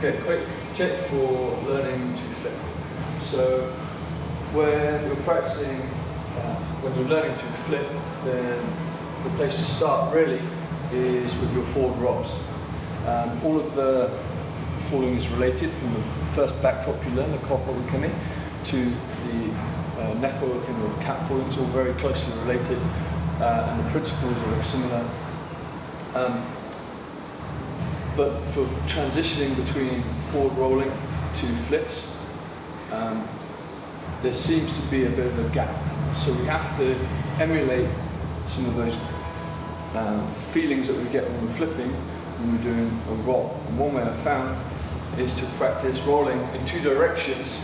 Okay, quick tip for learning to flip. So when you're practicing, when you're learning to flip, then the place to start really is with your forward rolls. All of the falling is related from the first backdrop you learn, the cock wakami, to the neck wakami or the cat falling, is all very closely related, and the principles are very similar. But for transitioning between forward rolling to flips, there seems to be a bit of a gap. So we have to emulate some of those feelings that we get when we're flipping, when we're doing a roll. And one way I found is to practice rolling in two directions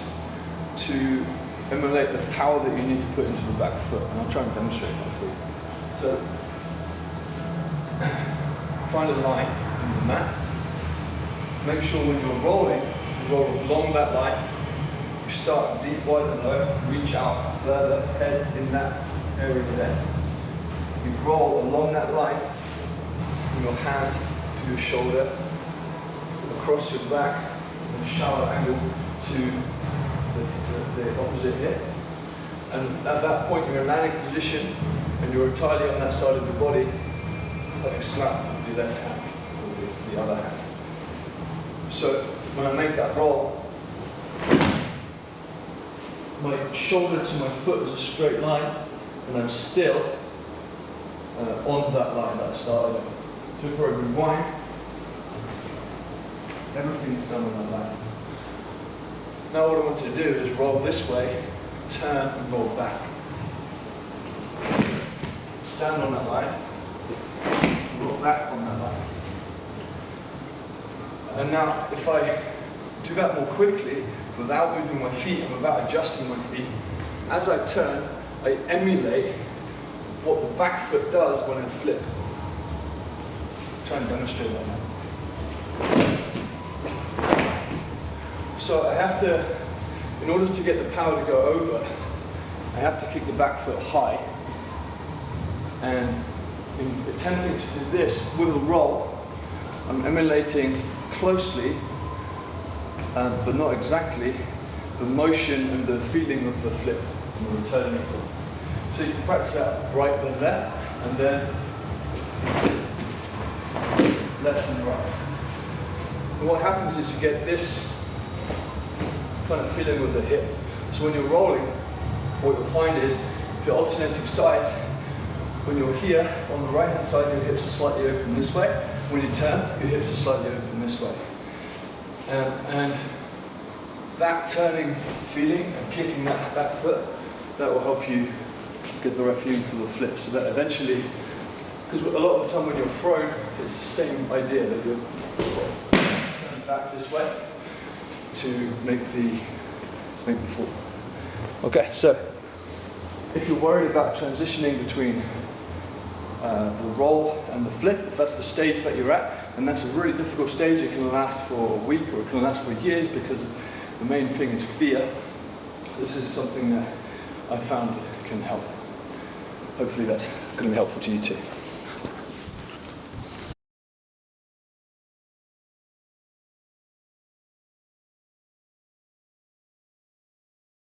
to emulate the power that you need to put into the back foot. And I'll try and demonstrate that for you. So, find a line in the mat. Make sure when you're rolling, you roll along that line. You start deep, wide and low, reach out further, head in that area there. You roll along that line from your hand to your shoulder, across your back, in a shallow angle to the opposite hip. And at that point you're in a landing position and you're entirely on that side of your body, like a slap with your left hand or with the other hand. So when I make that roll, my shoulder to my foot is a straight line, and I'm still on that line that I started on. So if I rewind, everything's done on that line. Now what I want to do is roll this way, turn and roll back. Stand on that line, roll back on that line. And now if I do that more quickly, without moving my feet and without adjusting my feet, as I turn, I emulate what the back foot does when I flip. Try and demonstrate that now. So I have to, in order to get the power to go over, I have to kick the back foot high. And in attempting to do this with a roll, I'm emulating closely, but not exactly, the motion and the feeling of the flip and the returning flip. So you can practice that right then left, and then left and right. And what happens is you get this kind of feeling with the hip. So when you're rolling, what you'll find is, if you're alternating sides, when you're here, on the right hand side, your hips are slightly open this way. When you turn, your hips are slightly open this way. And that turning feeling and kicking that back foot, that will help you get the right feeling for the flip. So that eventually, because a lot of the time when you're thrown, it's the same idea that you're turning back this way to make the fall. Okay, so if you're worried about transitioning between the roll and the flip, if that's the stage that you're at, and that's a really difficult stage, it can last for a week or it can last for years because the main thing is fear. This is something that I found can help. Hopefully that's going to be helpful to you too.